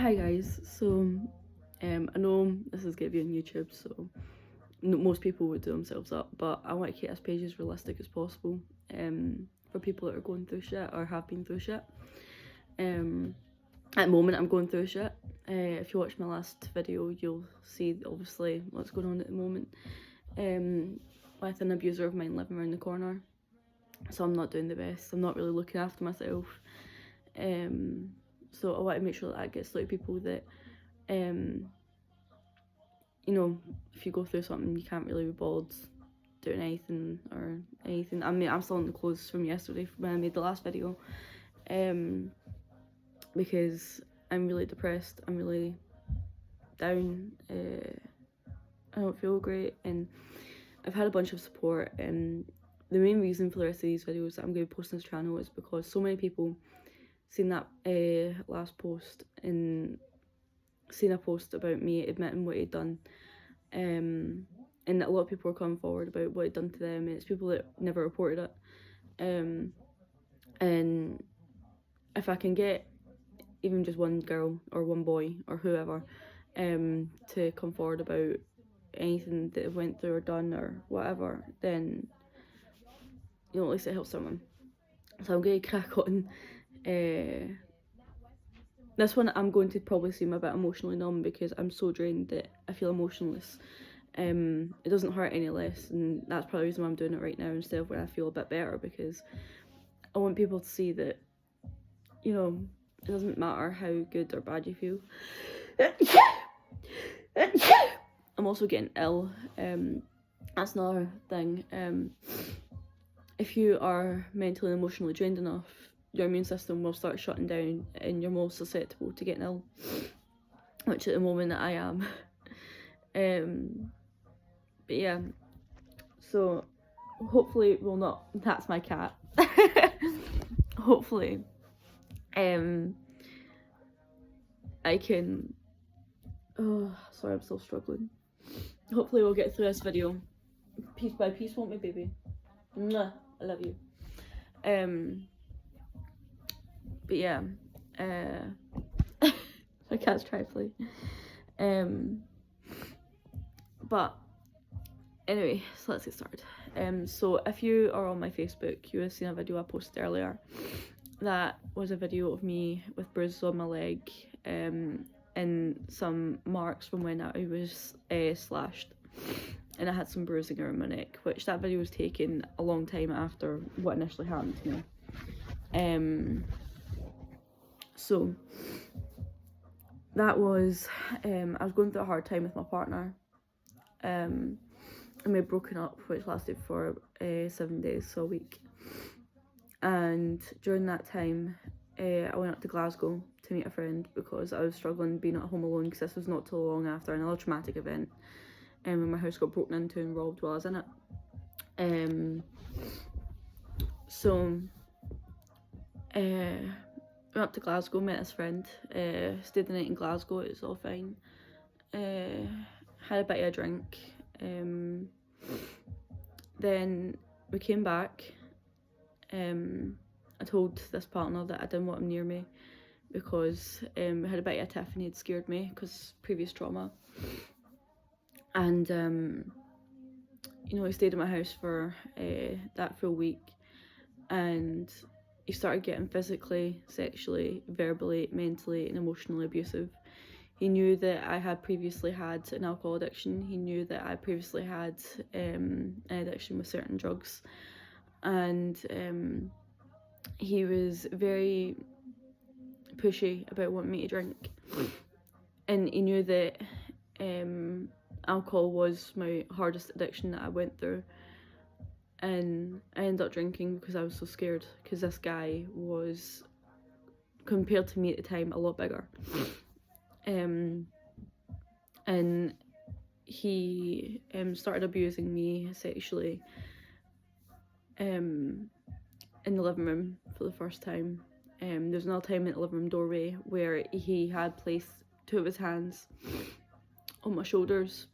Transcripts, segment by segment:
Hi guys, so I know this is going to be on YouTube, so most people would do themselves up, but I want to keep this page as realistic as possible for people that are going through shit or have been through shit. At the moment I'm going through shit. If you watch my last video, you'll see obviously what's going on at the moment with an abuser of mine living around the corner. So I'm not doing the best, I'm not really looking after myself. So I want to make sure that gets out to people that you know, if you go through something you can't really be bothered doing anything or anything. I mean, I'm still in the clothes from yesterday when I made the last video, because I'm really depressed, I'm really down, I don't feel great, and I've had a bunch of support, and the main reason for the rest of these videos that I'm going to be posting this channel is because so many people seen that last post and seen a post about me admitting what he'd done, and a lot of people are coming forward about what he'd done to them, and it's people that never reported it, and if I can get even just one girl or one boy or whoever to come forward about anything that they've went through or done or whatever, then at least it helps someone. So I'm going to crack on. This one I'm going to probably seem a bit emotionally numb because I'm so drained that I feel emotionless. It doesn't hurt any less, and that's probably the reason why I'm doing it right now instead of when I feel a bit better, because I want people to see that, it doesn't matter how good or bad you feel. I'm also getting ill. That's another thing. If you are mentally and emotionally drained enough, your immune system will start shutting down and you're more susceptible to getting ill, which at the moment I am. But yeah, so hopefully, well, not, that's my cat. Hopefully I can, oh sorry, I'm still struggling. Hopefully we'll get through this video piece by piece, won't we, baby? Mwah, I love you. But yeah, my cat's trifling. But anyway, so let's get started. So if you are on my Facebook, you have seen a video I posted earlier. That was a video of me with bruises on my leg, and some marks from when I was slashed, and I had some bruising around my neck, which that video was taken a long time after what initially happened to me. So that was, I was going through a hard time with my partner, and we had broken up, which lasted for 7 days, so a week. And during that time, I went up to Glasgow to meet a friend because I was struggling being at home alone, because this was not too long after another traumatic event, when my house got broken into and robbed while I was in it. So went up to Glasgow, met this friend, stayed the night in Glasgow, it was all fine. Had a bit of a drink. Then we came back. I told this partner that I didn't want him near me because we had a bit of a tiff and he'd scared me because previous trauma. And he stayed at my house for that full week, and he started getting physically, sexually, verbally, mentally and emotionally abusive. He knew that I had previously had an alcohol addiction. He knew that I previously had an addiction with certain drugs, and he was very pushy about wanting me to drink, and he knew that alcohol was my hardest addiction that I went through, and I ended up drinking because I was so scared, because this guy was, compared to me at the time, a lot bigger. And he started abusing me sexually in the living room for the first time. There was another time in the living room doorway where he had placed 2 of his hands on my shoulders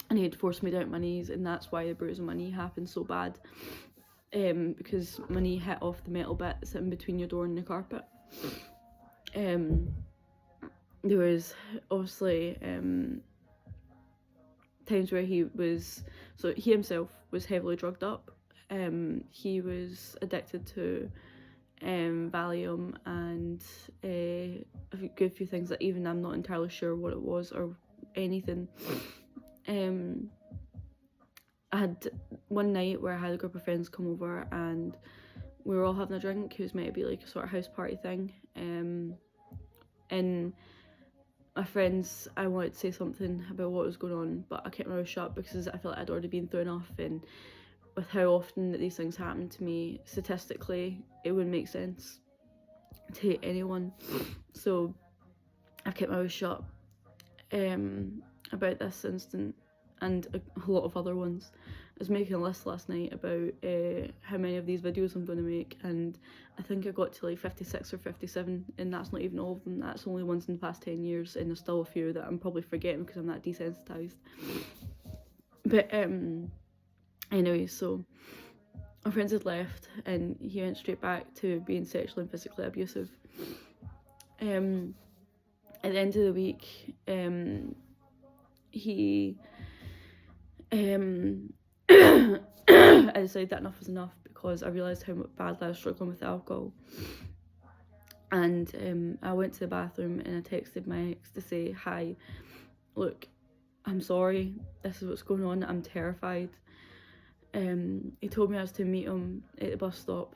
and he had forced me down on my knees, and that's why the bruise on my knee happened so bad, because my knee hit off the metal bit sitting between your door and the carpet. there was obviously times where he himself was heavily drugged up. He was addicted to Valium and a good few things that even I'm not entirely sure what it was or anything. I had one night where I had a group of friends come over and we were all having a drink. It was meant to be like a sort of house party thing. And my friends, I wanted to say something about what was going on, but I kept my mouth shut because I felt like I'd already been through enough, and with how often that these things happen to me, statistically, it wouldn't make sense to anyone. So I kept my mouth shut about this incident and a lot of other ones. I was making a list last night about how many of these videos I'm going to make, and I think I got to like 56 or 57, and that's not even all of them. That's only ones in the past 10 years, and there's still a few that I'm probably forgetting because I'm that desensitised. But anyway, so my friends had left and he went straight back to being sexually and physically abusive. At the end of the week, I decided that enough was enough because I realised how badly I was struggling with alcohol. And I went to the bathroom and I texted my ex to say, hi, look, I'm sorry, this is what's going on, I'm terrified. He told me I was to meet him at the bus stop.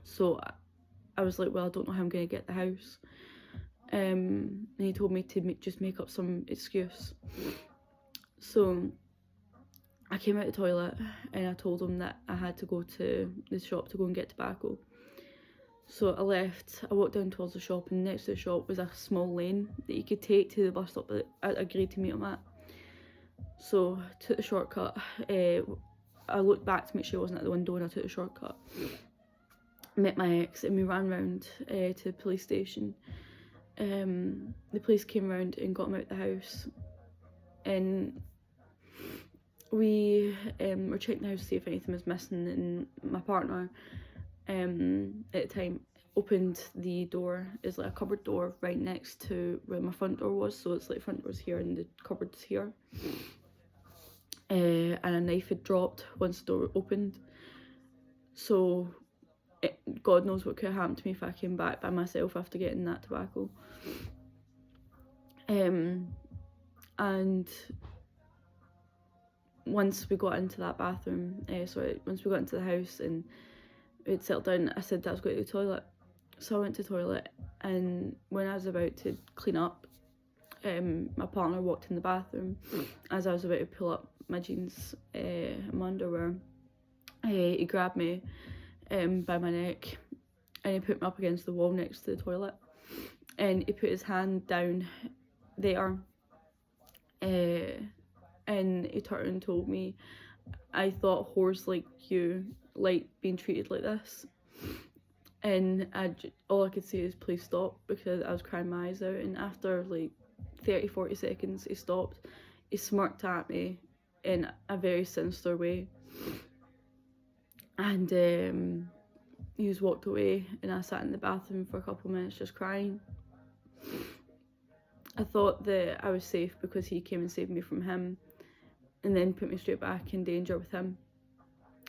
So I was like, well, I don't know how I'm going to get the house. And he told me to just make up some excuse. So I came out of the toilet and I told him that I had to go to the shop to go and get tobacco. So I left, I walked down towards the shop, and next to the shop was a small lane that you could take to the bus stop that I agreed to meet him at. So I took the shortcut. I looked back to make sure I wasn't at the window and I took the shortcut. Met my ex and we ran round to the police station. The police came round and got him out the house, and we were checking the house to see if anything was missing, and my partner at the time opened the door. It's like a cupboard door right next to where my front door was, so it's like front door's here and the cupboard's here. And a knife had dropped once the door opened, so God knows what could have happened to me if I came back by myself after getting that tobacco. And once we got into that bathroom, once we got into the house and we'd settled down, I said that I was going to the toilet. So I went to the toilet, and when I was about to clean up, my partner walked in the bathroom as I was about to pull up my jeans and my underwear. He grabbed me by my neck and he put me up against the wall next to the toilet, and he put his hand down there, and he turned and told me, I thought whores like you like being treated like this. And all I could say is please stop, because I was crying my eyes out. And after like 30-40 seconds he stopped, he smirked at me in a very sinister way, and he just walked away, and I sat in the bathroom for a couple of minutes just crying. I thought that I was safe because he came and saved me from him and then put me straight back in danger with him,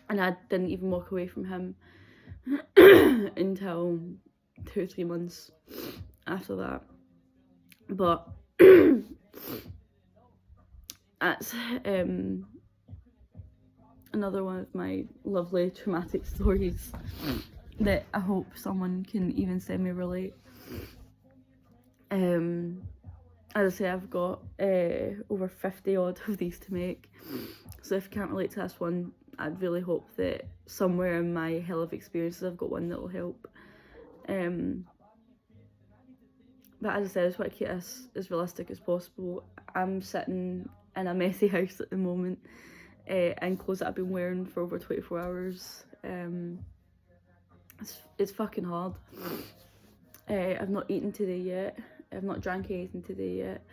and I didn't even walk away from him until 2 or 3 months after that. But that's another one of my lovely traumatic stories that I hope someone can even send me relate. As I say, I've got over 50 odd of these to make, so if you can't relate to this one, I'd really hope that somewhere in my hell of experiences I've got one that will help. But as I said, I just want to keep this as realistic as possible. I'm sitting in a messy house at the moment, in clothes that I've been wearing for over 24 hours. It's fucking hard. I've not eaten today yet. I've not drank anything today yet.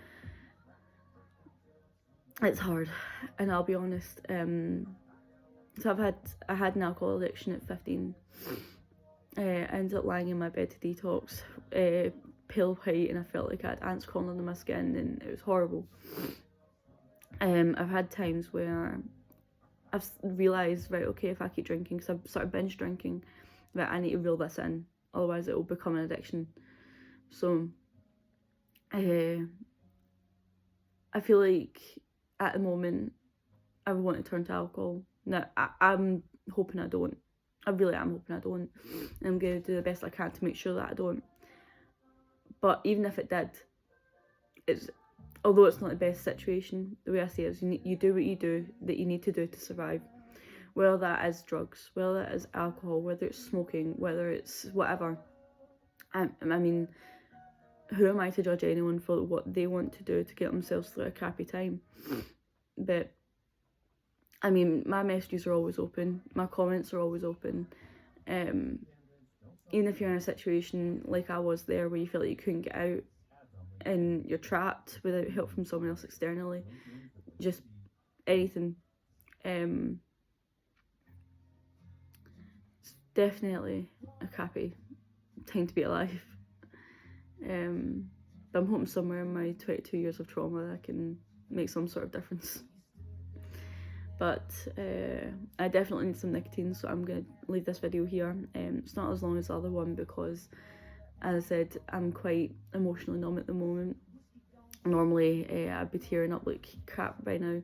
It's hard, and I'll be honest. So I had an alcohol addiction at 15. I ended up lying in my bed to detox pale white and I felt like I had ants crawling under my skin and it was horrible. I've had times where I've realised, right, okay, if I keep drinking, because I've sort of binge drinking, that I need to reel this in, otherwise it will become an addiction. So I feel like at the moment I would want to turn to alcohol. Now I'm hoping I don't. I really am hoping I don't. And I'm going to do the best I can to make sure that I don't. But even if it did, although it's not the best situation, the way I see it is you do what you do that you need to do to survive. Whether that is drugs, whether that is alcohol, whether it's smoking, whether it's whatever. I mean, who am I to judge anyone for what they want to do to get themselves through a crappy time? But I mean, my messages are always open, my comments are always open. Even if you're in a situation like I was there where you feel like you couldn't get out and you're trapped without help from someone else externally, just anything. It's definitely a crappy time to be alive. But I'm hoping somewhere in my 22 years of trauma I can make some sort of difference. But I definitely need some nicotine, so I'm going to leave this video here. It's not as long as the other one because, as I said, I'm quite emotionally numb at the moment. Normally I'd be tearing up like crap by now.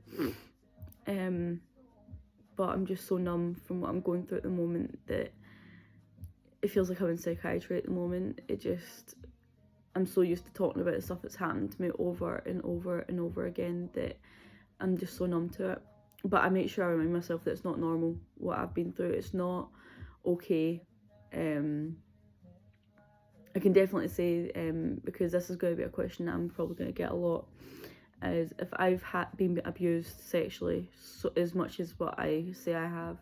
But I'm just so numb from what I'm going through at the moment that it feels like I'm in psychiatry at the moment. I'm so used to talking about the stuff that's happened to me over and over and over again that I'm just so numb to it. But I make sure I remind myself that it's not normal what I've been through. It's not okay. I can definitely say, because this is going to be a question that I'm probably going to get a lot, is if I've been abused sexually so as much as what I say I have,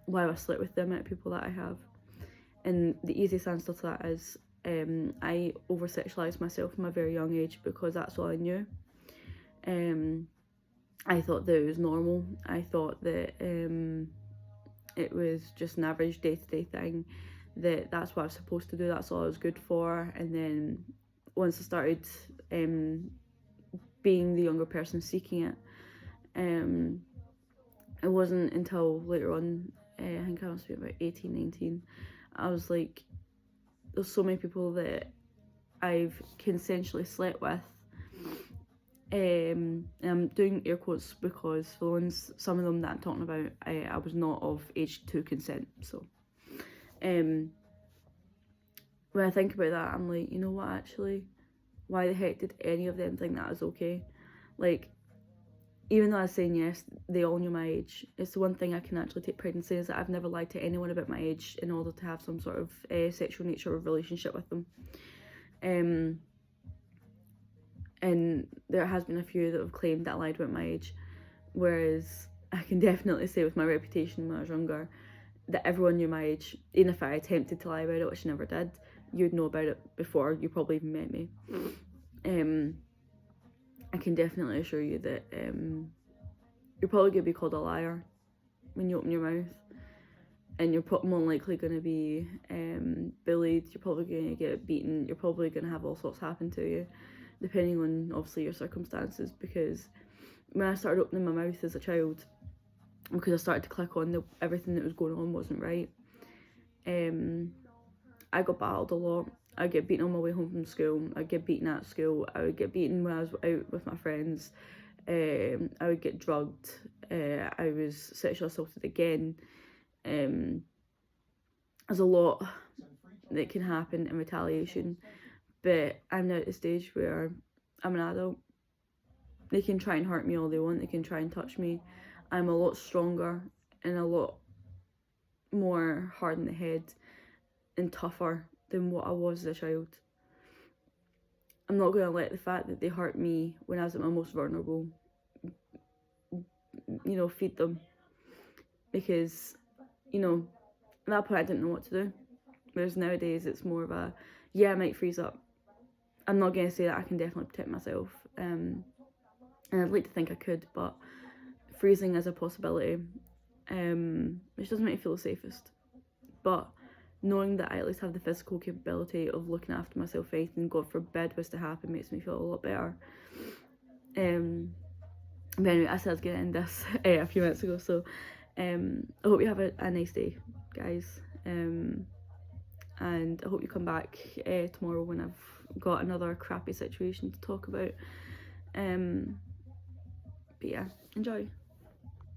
why have I slept with the amount of people that I have? And the easiest answer to that is I over-sexualised myself from a very young age because that's all I knew. I thought that it was normal. I thought that it was just an average day-to-day thing, that's what I was supposed to do, that's all I was good for. And then once I started being the younger person seeking it, it wasn't until later on, I think I must be about 18, 19, I was like, there's so many people that I've consensually slept with. And I'm doing air quotes because for the ones, some of them that I'm talking about, I was not of age to consent. So when I think about that, I'm like, you know what, actually, why the heck did any of them think that was okay? Like, even though I was saying yes, they all knew my age. It's the one thing I can actually take pride in saying is that I've never lied to anyone about my age in order to have some sort of sexual nature of relationship with them. And there has been a few that have claimed that I lied about my age, whereas I can definitely say with my reputation when I was younger that everyone knew my age. Even if I attempted to lie about it, which I never did, you'd know about it before you probably even met me. I can definitely assure you that you're probably going to be called a liar when you open your mouth, and you're more likely going to be bullied, you're probably going to get beaten, you're probably going to have all sorts happen to you, depending on obviously your circumstances. Because when I started opening my mouth as a child, because I started to click on everything that was going on wasn't right, I got battled a lot. I'd get beaten on my way home from school, I'd get beaten at school, I would get beaten when I was out with my friends, I would get drugged, I was sexually assaulted again. There's a lot that can happen in retaliation, but I'm now at the stage where I'm an adult. They can try and hurt me all they want, they can try and touch me. I'm a lot stronger and a lot more hard in the head and tougher than what I was as a child. I'm not going to let the fact that they hurt me when I was at my most vulnerable, feed them. Because, at that point I didn't know what to do. Whereas nowadays it's more of a, yeah, I might freeze up. I'm not going to say that I can definitely protect myself. And I'd like to think I could, but freezing is a possibility, which doesn't make me feel the safest. But knowing that I at least have the physical capability of looking after myself, if anything, God forbid, was to happen, makes me feel a lot better. But anyway, I said I was going to end this a few minutes ago, so I hope you have a nice day, guys, and I hope you come back tomorrow when I've got another crappy situation to talk about. But yeah, enjoy.